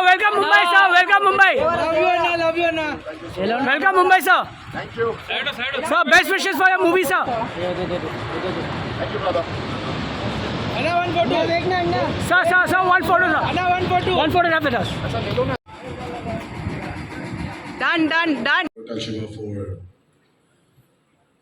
welcome Mumbai, sir. Welcome Mumbai. Love you, Anna. Welcome Mumbai, sir. Thank you. Sir, best wishes for your movie, sir. Thank you, brother. Anna, one photo. Sir, one photo, sir. Anna, one photo. One photograph with us. Done. Shiva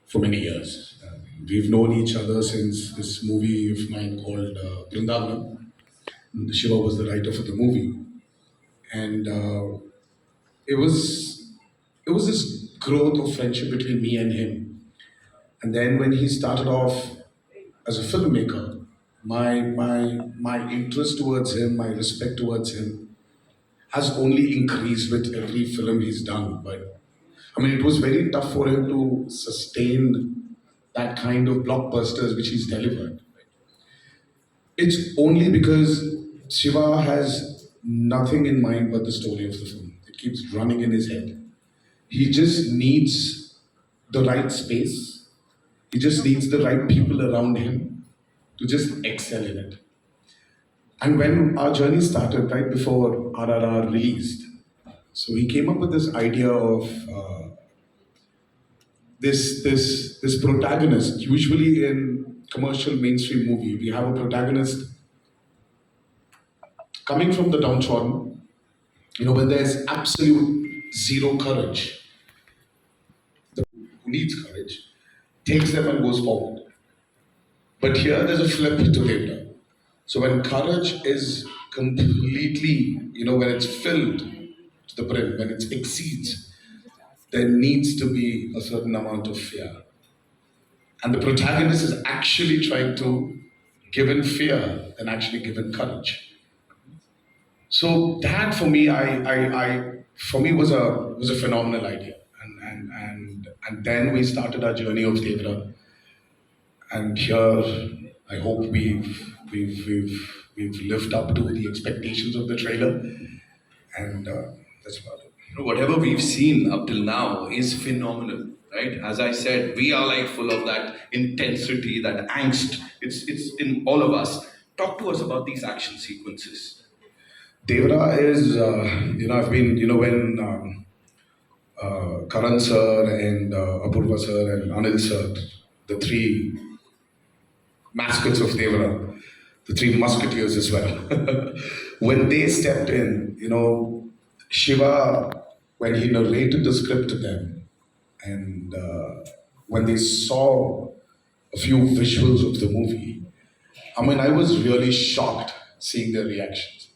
for many years. We've known each other since this movie of mine called Vrindavan. Shiva was the writer for the movie, and it was this growth of friendship between me and him. And then when he started off as a filmmaker, my interest towards him, my respect towards him, has only increased with every film he's done. But I mean, it was very tough for him to sustain that kind of blockbusters which he's delivered. It's only because Shiva has nothing in mind but the story of the film. It keeps running in his head. He just needs the right space. He just needs the right people around him to just excel in it. And when our journey started, right before RRR released, so he came up with this idea of this protagonist. Usually in commercial mainstream movie, we have a protagonist coming from the downtrodden, when there's absolute zero courage. The who needs courage takes them and goes forward. But here there's a flip to Devara. So when courage is completely, when it's filled to the brim, when it exceeds, there needs to be a certain amount of fear. And the protagonist is actually trying to give in fear than actually give in courage. So that for me, was a phenomenal idea. And then we started our journey of Devara. And here, I hope we've lived up to the expectations of the trailer, and that's about it. Whatever we've seen up till now is phenomenal, right? As I said, we are like full of that intensity, that angst. It's in all of us. Talk to us about these action sequences. Devara is, I've been, when Karan sir and Apurva sir and Anil sir, the three mascots of Devara, the three musketeers as well. When they stepped in, Shiva, when he narrated the script to them, and when they saw a few visuals of the movie, I was really shocked seeing their reactions.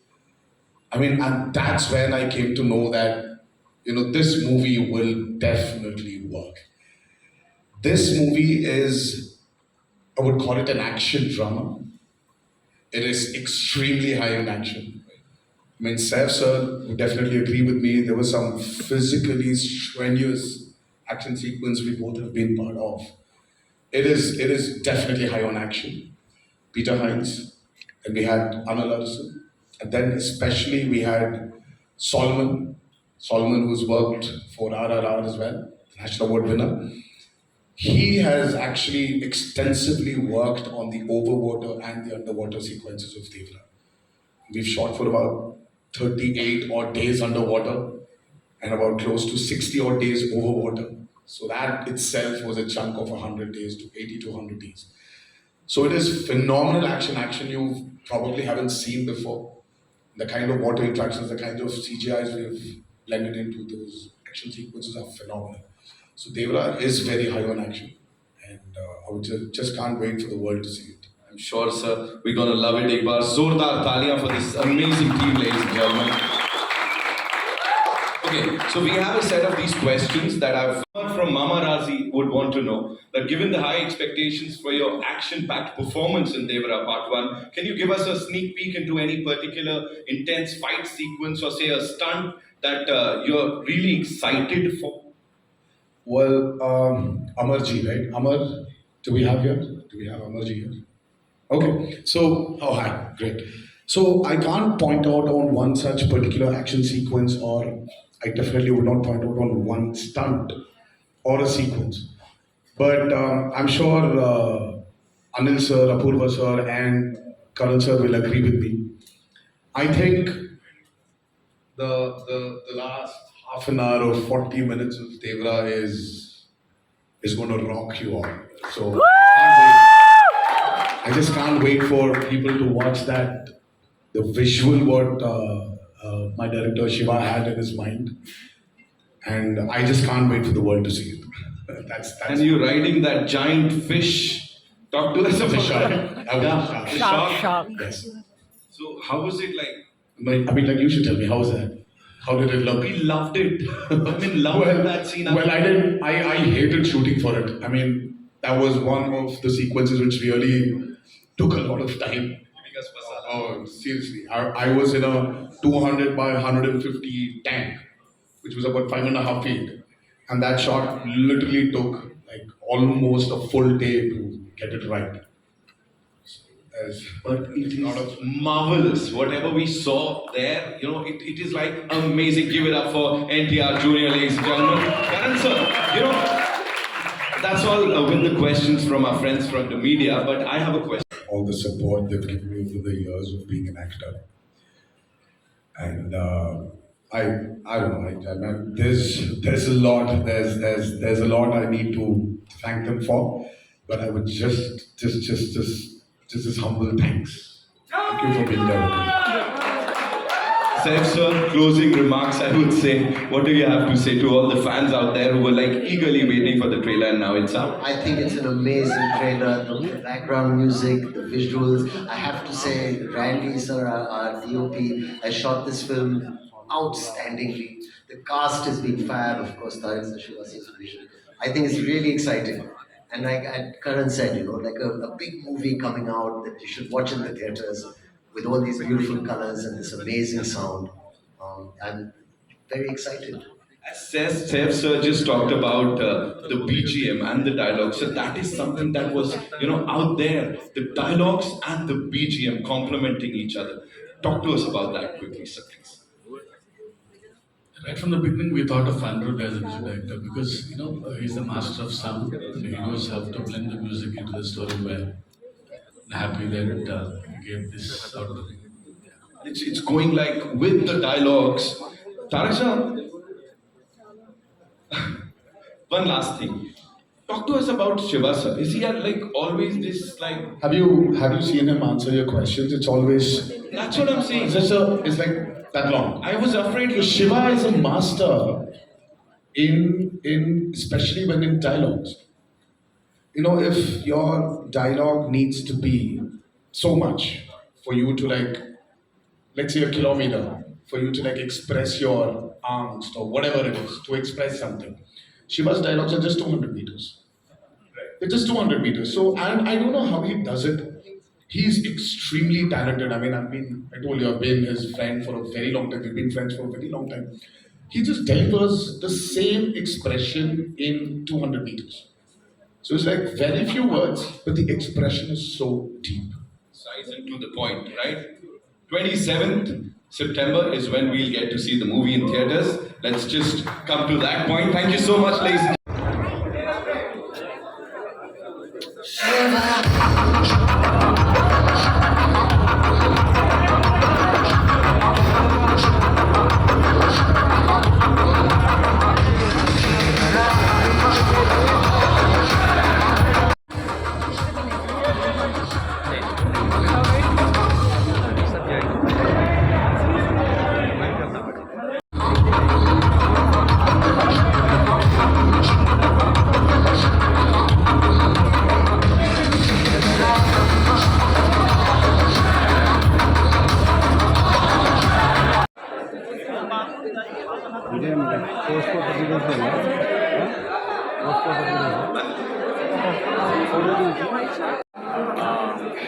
And that's when I came to know that, this movie will definitely work. This movie is, I would call it an action drama. It is extremely high in action. Saif sir would definitely agree with me. There was some physically strenuous action sequence we both have been part of. It is definitely high on action. Peter Hines, and we had Anil Arjun, and then especially we had Solomon, who's worked for RRR as well, National Award winner. He has actually extensively worked on the overwater and the underwater sequences of Devara. We've shot for about 38 odd days underwater and about close to 60 odd days overwater. So that itself was a chunk of 100 days to 80 to 100 days. So it is phenomenal action you probably haven't seen before. The kind of water interactions, the kind of CGIs we've blended into those action sequences are phenomenal. So Devara is very high on action, and I would just can't wait for the world to see it. I'm sure, sir, we're gonna love it. Ek baar zordar taaliyan for this amazing team, ladies and gentlemen. Okay, so we have a set of these questions that I've heard from Mama Razi would want to know. That given the high expectations for your action-packed performance in Devara Part 1, can you give us a sneak peek into any particular intense fight sequence or say a stunt that you're really excited for? Well, Amarji, right? Amar, do we have here? Do we have Amarji here? Okay, so, hi, great. So I can't point out on one such particular action sequence, or I definitely would not point out on one stunt or a sequence. But I'm sure Anil sir, Apurva sir and Karan sir will agree with me. I think the last half an hour or 40 minutes of Devara is going to rock you all. So can't wait. I just can't wait for people to watch that. The visual what my director Shiva had in his mind, and I just can't wait for the world to see it. that's And you riding that giant fish. Talk to us the about shark. that. I was shark. The shark. Shark. Yes. So how was it like? I mean, like you should tell me, how was that? How did it look? We loved it. I'm in love with that scene. Well, I didn't. I hated shooting for it. I mean, that was one of the sequences which really took a lot of time. Oh, seriously. I was in a 200 by 150 tank, which was about 5.5 feet. And that shot literally took like almost a full day to get it right. But it is marvelous. Whatever we saw there, it is like amazing. Give it up for NTR Junior, ladies and gentlemen. Karan sir, that's all with the questions from our friends from the media. But I have a question. All the support they've given me over the years of being an actor. And I don't know. I mean, there's a lot. There's a lot I need to thank them for. But I would just this humble thanks. Thank you for being there with me. Saif sir, closing remarks, I would say. What do you have to say to all the fans out there who were like eagerly waiting for the trailer and now it's out? I think it's an amazing trailer. The background music, the visuals. I have to say, Randy sir, our DOP, has shot this film outstandingly. The cast has been fab. Of course, Tarik Shiva supervision. I think it's really exciting. And like Karan said, like a big movie coming out that you should watch in the theaters with all these beautiful colors and this amazing sound. I'm very excited. As Saif sir just talked about the BGM and the dialogue, so that is something that was, out there. The dialogues and the BGM complementing each other. Talk to us about that quickly, sir, please. Right from the beginning, we thought of Anirudh as a music director because he's the master of sound. So he knows how to blend the music into the story well. I'm happy that we gave this out of the thing. It's going like with the dialogues. Tarik sir, one last thing. Talk to us about Shiva sir. Is he like always this like? Have you seen him answer your questions? It's always That's what I'm saying. it's like that long. I was afraid Shiva is a master in especially when in dialogues. If your dialogue needs to be so much for you to let's say a kilometer, for you to express your angst or whatever it is, to express something. Shiva's dialogues are just 200 meters. They're just 200 meters. So, and I don't know how he does it. He's extremely talented. I mean, I told you, I've been his friend for a very long time. We've been friends for a very long time. He just delivers the same expression in 200 meters. So it's like very few words, but the expression is so deep. Precise and to the point, right? 27th September is when we'll get to see the movie in theaters. Let's just come to that point. Thank you so much, ladies and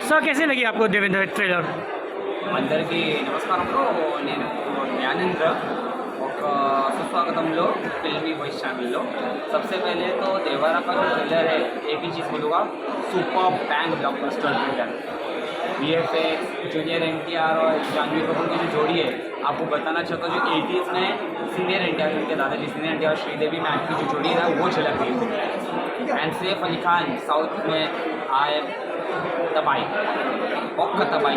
sir कैसे लगी आपको Devendra trailer అందరికీ నమస్కారంలో నేను జ్ఞానేంద్ర ఒక सुस्वागतंలో फिल्मी voice ఛానల్లో सबसे पहले तो देवारा का जो ट्रेलर है एक ही चीज़ बोलूँगा super bang blockbuster trailer VFX junior NTR और जानवी कपूर की जो जोड़ी है आपको बताना चाहता हूँ जो 80s में सीनियर NTR उनके दादाजी सीनियर NTR श्रीदेवी मैम की जो जोड़ी है ना वो झलक रही है एंड सैफ अली खान साउथ में आए तबाई तबाई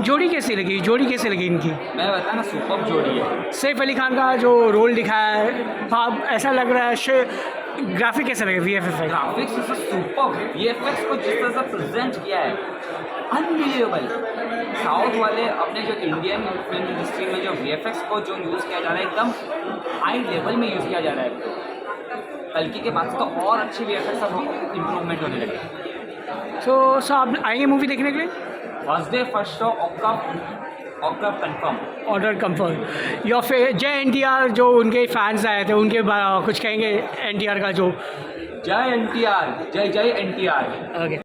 जोड़ी कैसी लगी, जोड़ी कैसी लगी इनकी? मैं बता ना, सुपर जोड़ी है। सैफ अली खान का जो रोल दिखाया है, हाँ ऐसा लग रहा है। ग्राफिक कैसे लगे, VFX? Graphics is super. VFX को जिस तरह से प्रेजेंट किया है, अनबिलीवेबल। साउथ वाले अपने जो इंडियन फिल्म इंडस्ट्री में जो VFX को जो यूज़ किया जा रहा है, एकदम हाई लेवल में यूज़ किया जा रहा है। कल्कि के बाद तो और अच्छी VFX अब इम्प्रूवमेंट होने लगे। सो आप आएंगे मूवी देखने के लिए? First day first show, of confirm. Order confirm. Your जय NTR, जो उनके फैंस आए थे, उनके कुछ कहेंगे NTR का जो? जय NTR, जय जय NTR। ओके।